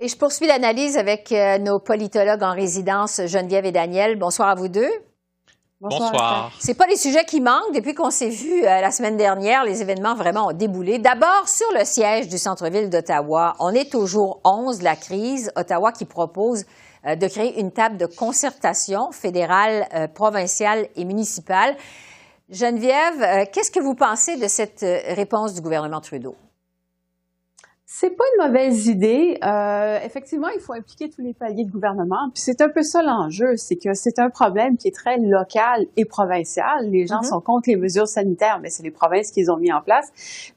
Et je poursuis l'analyse avec nos politologues en résidence, Geneviève et Daniel. Bonsoir à vous deux. Bonsoir. C'est pas les sujets qui manquent. Depuis qu'on s'est vu la semaine dernière, les événements vraiment ont déboulé. D'abord, sur le siège du centre-ville d'Ottawa, on est au jour 11 de la crise. Ottawa qui propose de créer une table de concertation fédérale, provinciale et municipale. Geneviève, qu'est-ce que vous pensez de cette réponse du gouvernement Trudeau? C'est pas une mauvaise idée. Effectivement, il faut impliquer tous les paliers de gouvernement. Puis c'est un peu ça l'enjeu, c'est que c'est un problème qui est très local et provincial. Les gens sont contre les mesures sanitaires, mais c'est les provinces qui les ont mis en place.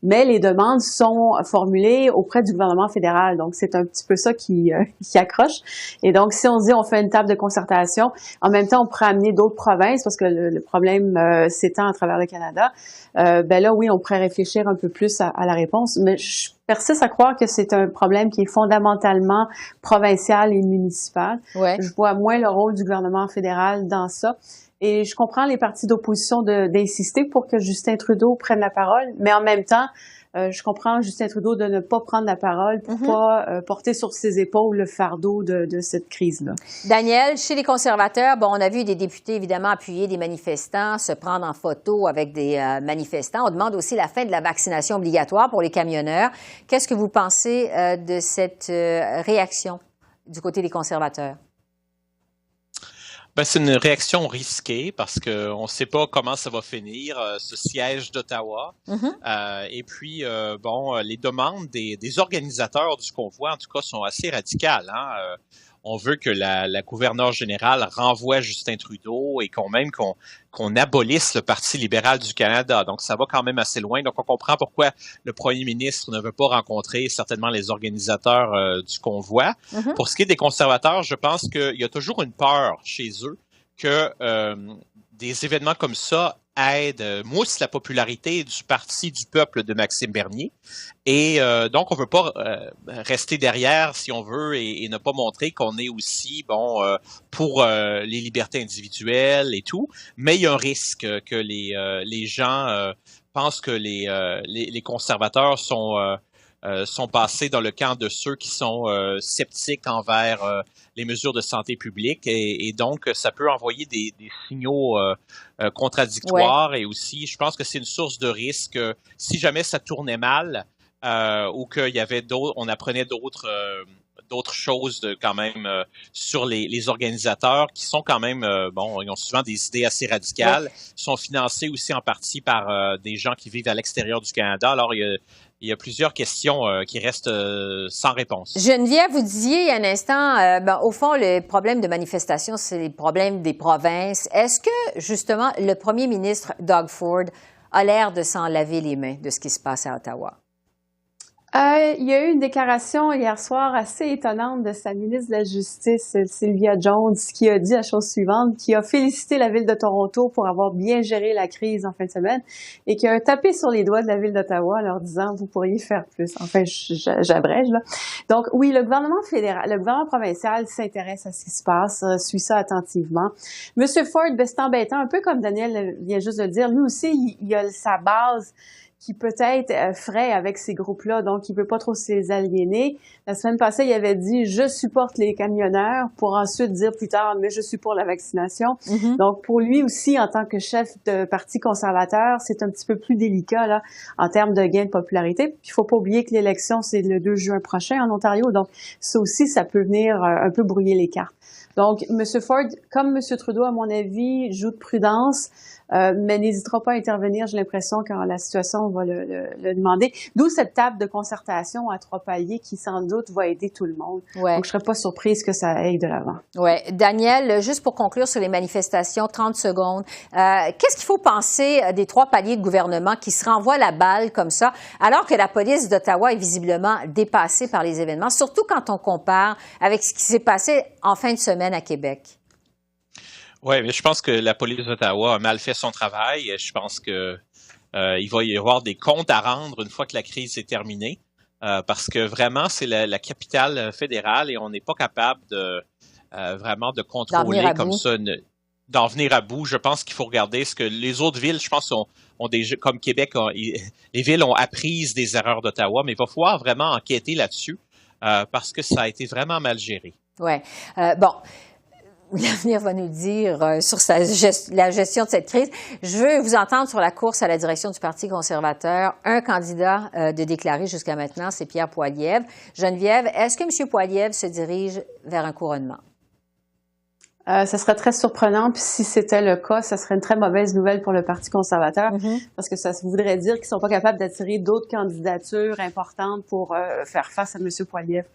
Mais les demandes sont formulées auprès du gouvernement fédéral. Donc c'est un petit peu ça qui accroche. Et donc si on se dit on fait une table de concertation, en même temps on pourrait amener d'autres provinces parce que le problème s'étend à travers le Canada. Ben là oui, on pourrait réfléchir un peu plus à la réponse. Mais je persiste à croire que c'est un problème qui est fondamentalement provincial et municipal. Ouais. Je vois moins le rôle du gouvernement fédéral dans ça. Et je comprends les partis d'opposition d'insister pour que Justin Trudeau prenne la parole, mais en même temps, je comprends Justin Trudeau de ne pas prendre la parole pour pas porter sur ses épaules le fardeau de cette crise-là. Daniel, chez les conservateurs, bon, on a vu des députés évidemment appuyer des manifestants, se prendre en photo avec des manifestants. On demande aussi la fin de la vaccination obligatoire pour les camionneurs. Qu'est-ce que vous pensez de cette réaction du côté des conservateurs? Ben, c'est une réaction risquée parce qu'on ne sait pas comment ça va finir, ce siège d'Ottawa. Et puis, les demandes des organisateurs du convoi, en tout cas, sont assez radicales. On veut que la gouverneure générale renvoie Justin Trudeau et qu'on abolisse le Parti libéral du Canada. Donc, ça va quand même assez loin. Donc, on comprend pourquoi le premier ministre ne veut pas rencontrer certainement les organisateurs du convoi. Pour ce qui est des conservateurs, je pense qu'il y a toujours une peur chez eux que des événements comme ça moussent la popularité du Parti du peuple de Maxime Bernier. Et donc, on veut pas rester derrière, si on veut, et ne pas montrer qu'on est aussi pour les libertés individuelles et tout. Mais il y a un risque que les gens pensent que les conservateurs sont passés dans le camp de ceux qui sont sceptiques envers les mesures de santé publique et donc ça peut envoyer des signaux contradictoires et aussi je pense que c'est une source de risque si jamais ça tournait mal ou qu'il y avait on apprenait d'autres choses quand même sur les organisateurs qui sont quand même, ils ont souvent des idées assez radicales, sont financés aussi en partie par des gens qui vivent à l'extérieur du Canada. Alors, il y a plusieurs questions qui restent sans réponse. Geneviève, vous disiez il y a un instant, au fond, le problème de manifestation, c'est le problème des provinces. Est-ce que, justement, le premier ministre Doug Ford a l'air de s'en laver les mains de ce qui se passe à Ottawa? Il y a eu une déclaration hier soir assez étonnante de sa ministre de la Justice, Sylvia Jones, qui a dit la chose suivante, qui a félicité la Ville de Toronto pour avoir bien géré la crise en fin de semaine et qui a tapé sur les doigts de la Ville d'Ottawa en leur disant « vous pourriez faire plus ». Enfin, j'abrège, là. Donc, oui, le gouvernement fédéral, le gouvernement provincial s'intéresse à ce qui se passe, suit ça attentivement. Monsieur Ford, c'est embêtant, un peu comme Daniel vient juste de le dire, lui aussi, il a sa base qui peut-être ferait avec ces groupes-là, donc il veut pas trop les aliéner. La semaine passée, il avait dit « je supporte les camionneurs » pour ensuite dire plus tard « mais je suis pour la vaccination ». Donc pour lui aussi, en tant que chef de parti conservateur, c'est un petit peu plus délicat là en termes de gain de popularité. Puis il faut pas oublier que l'élection, c'est le 2 juin prochain en Ontario, donc ça aussi, ça peut venir un peu brouiller les cartes. Donc, M. Ford, comme M. Trudeau, à mon avis, joue de prudence, mais n'hésitera pas à intervenir, j'ai l'impression, quand la situation va le demander. D'où cette table de concertation à 3 paliers qui, sans doute, va aider tout le monde. Ouais. Donc, je serais pas surprise que ça aille de l'avant. Oui. Daniel, juste pour conclure sur les manifestations, 30 secondes. Qu'est-ce qu'il faut penser des 3 paliers de gouvernement qui se renvoient la balle comme ça, alors que la police d'Ottawa est visiblement dépassée par les événements, surtout quand on compare avec ce qui s'est passé en fin de semaine à Québec? Oui, mais je pense que la police d'Ottawa a mal fait son travail. Je pense que il va y avoir des comptes à rendre une fois que la crise est terminée, parce que vraiment, c'est la capitale fédérale et on n'est pas capable de vraiment de contrôler comme ça, d'en venir à bout. Je pense qu'il faut regarder ce que les autres villes, je pense, ont déjà, comme Québec, les villes ont appris des erreurs d'Ottawa, mais il va falloir vraiment enquêter là-dessus. parce que ça a été vraiment mal géré. Oui. Bon. L'avenir va nous dire sur la gestion de cette crise. Je veux vous entendre sur la course à la direction du Parti conservateur. Un candidat de déclaré jusqu'à maintenant, c'est Pierre Poilievre. Geneviève, est-ce que M. Poilievre se dirige vers un couronnement? Ça serait très surprenant, puis si c'était le cas, ça serait une très mauvaise nouvelle pour le Parti conservateur, parce que ça voudrait dire qu'ils sont pas capables d'attirer d'autres candidatures importantes pour faire face à M. Poilievre.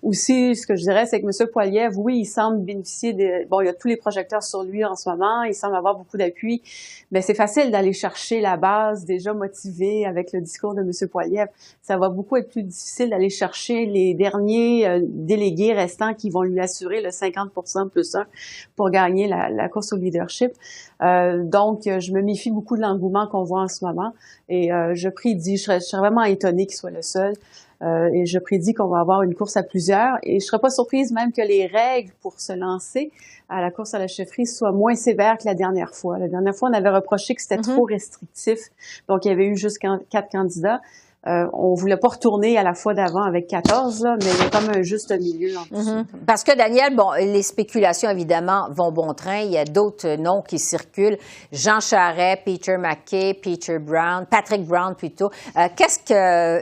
Aussi, ce que je dirais, c'est que M. Poilievre, oui, il semble bénéficier il y a tous les projecteurs sur lui en ce moment, il semble avoir beaucoup d'appui, mais c'est facile d'aller chercher la base déjà motivée avec le discours de M. Poilievre. Ça va beaucoup être plus difficile d'aller chercher les derniers délégués restants qui vont lui assurer le 50% plus 1 pour gagner la course au leadership. Donc, je me méfie beaucoup de l'engouement qu'on voit en ce moment et je serais vraiment étonnée qu'il soit le seul. Et je prédis qu'on va avoir une course à plusieurs et je serais pas surprise même que les règles pour se lancer à la course à la chefferie soient moins sévères que la dernière fois. La dernière fois, on avait reproché que c'était trop restrictif, donc il y avait eu juste 4 candidats. On voulait pas retourner à la fois d'avant avec 14, là, mais il y a comme un juste milieu en tout ça. Parce que, Daniel, bon, les spéculations, évidemment, vont bon train. Il y a d'autres noms qui circulent. Jean Charest, Peter MacKay, Patrick Brown plutôt. Qu'est-ce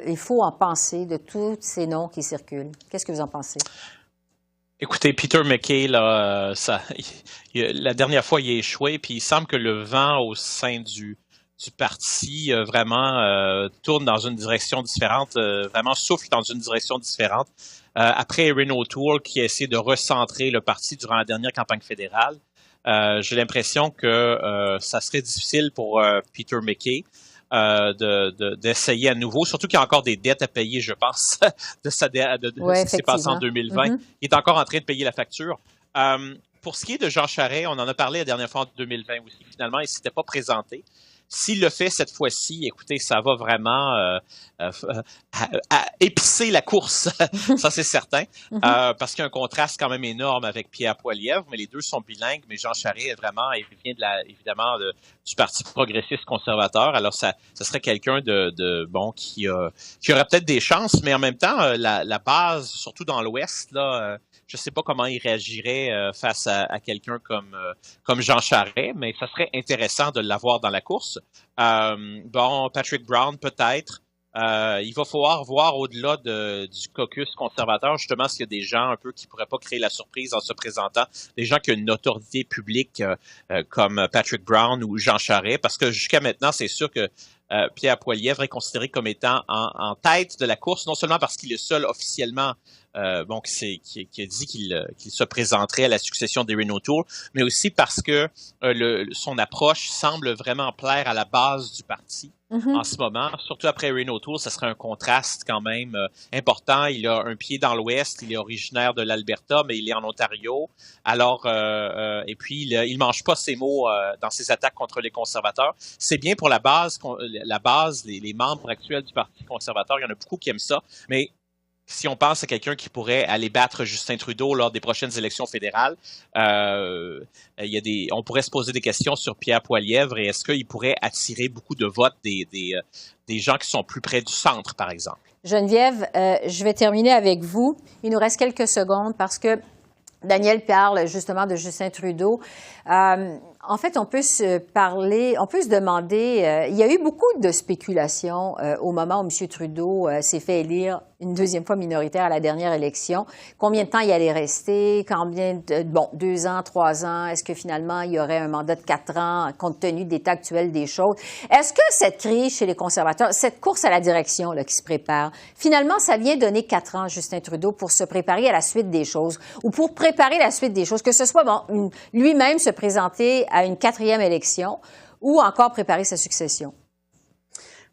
qu'il faut en penser de tous ces noms qui circulent? Qu'est-ce que vous en pensez? Écoutez, Peter MacKay, là, la dernière fois, il a échoué, puis il semble que le vent au sein du parti vraiment tourne dans une direction différente, vraiment souffle dans une direction différente. Après Erin O'Toole qui a essayé de recentrer le parti durant la dernière campagne fédérale, j'ai l'impression que ça serait difficile pour Peter MacKay d'essayer à nouveau, surtout qu'il y a encore des dettes à payer, je pense, de ce qui s'est passé en 2020. Il est encore en train de payer la facture. Pour ce qui est de Jean Charest, on en a parlé la dernière fois en 2020 aussi. Finalement, il ne s'était pas présenté. S'il le fait cette fois-ci, écoutez, ça va vraiment épicer la course, ça c'est certain, parce qu'il y a un contraste quand même énorme avec Pierre Poilievre, mais les deux sont bilingues, mais Jean Charest vraiment il vient évidemment du Parti progressiste conservateur, alors ça serait quelqu'un qui aurait peut-être des chances, mais en même temps la base, surtout dans l'Ouest là. Je sais pas comment il réagirait face à quelqu'un comme Jean Charest, mais ça serait intéressant de l'avoir dans la course. Patrick Brown peut-être. Il va falloir voir au-delà du caucus conservateur, justement, s'il y a des gens un peu qui pourraient pas créer la surprise en se présentant, des gens qui ont une notoriété publique comme Patrick Brown ou Jean Charest, parce que jusqu'à maintenant, c'est sûr que Pierre Poilievre est considéré comme étant en tête de la course, non seulement parce qu'il est seul officiellement qui a dit qu'il se présenterait à la succession d'Erin O'Toole, mais aussi parce que son approche semble vraiment plaire à la base du parti en ce moment. Surtout après Erin O'Toole, ça serait un contraste quand même important. Il a un pied dans l'Ouest, il est originaire de l'Alberta, mais il est en Ontario. Alors, et puis il mange pas ses mots dans ses attaques contre les conservateurs. C'est bien pour la base, les membres actuels du Parti conservateur. Il y en a beaucoup qui aiment ça, mais si on pense à quelqu'un qui pourrait aller battre Justin Trudeau lors des prochaines élections fédérales, on pourrait se poser des questions sur Pierre Poilievre et est-ce qu'il pourrait attirer beaucoup de votes des gens qui sont plus près du centre, par exemple. Geneviève, je vais terminer avec vous. Il nous reste quelques secondes parce que Daniel parle justement de Justin Trudeau. En fait, on peut se demander, il y a eu beaucoup de spéculations au moment où M. Trudeau s'est fait élire une deuxième fois minoritaire à la dernière élection. Combien de temps il allait rester? 2 ans, 3 ans? Est-ce que finalement, il y aurait un mandat de 4 ans compte tenu de l'état actuel des choses? Est-ce que cette crise chez les conservateurs, cette course à la direction là, qui se prépare, finalement, ça vient donner 4 ans à Justin Trudeau pour se préparer à la suite des choses ou pour préparer la suite des choses, que ce soit lui-même se présenter à une 4e élection ou encore préparer sa succession?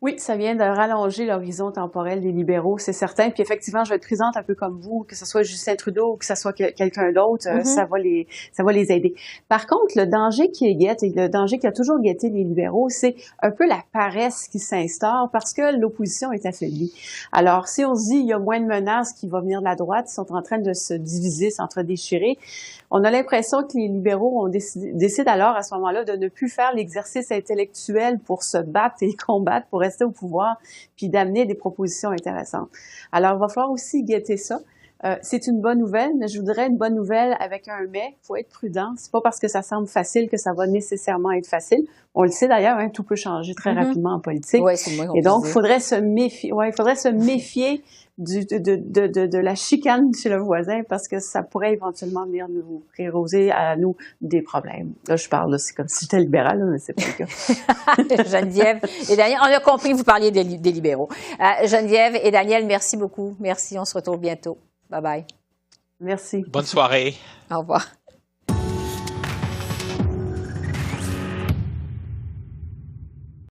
Oui, ça vient de rallonger l'horizon temporel des libéraux, c'est certain. Puis effectivement, je vais être présente un peu comme vous, que ce soit Justin Trudeau ou que ce soit quelqu'un d'autre, ça va les aider. Par contre, le danger qui guette et le danger qui a toujours guetté les libéraux, c'est un peu la paresse qui s'instaure parce que l'opposition est affaiblie. Alors, si on se dit il y a moins de menaces qui vont venir de la droite, ils sont en train de se diviser, s'entre-déchirer, on a l'impression que les libéraux décident alors à ce moment-là de ne plus faire l'exercice intellectuel pour se battre et combattre pour essayer rester au pouvoir, puis d'amener des propositions intéressantes. Alors, il va falloir aussi guetter ça. C'est une bonne nouvelle, mais je voudrais une bonne nouvelle avec un mais. Il faut être prudent. C'est pas parce que ça semble facile que ça va nécessairement être facile. On le sait d'ailleurs, hein, tout peut changer très rapidement en politique. Ouais, c'est le moins qu'on Et donc, puisse il dire. faudrait se méfier. Ouais, il faudrait se méfier de la chicane chez le voisin parce que ça pourrait éventuellement venir nous causer à nous des problèmes. Là, je parle, c'est comme si j'étais libérale, mais c'est pas le cas. Geneviève et Daniel, on a compris que vous parliez des libéraux. Geneviève et Daniel, merci beaucoup. Merci, on se retrouve bientôt. Bye bye. Merci. Bonne soirée. Au revoir.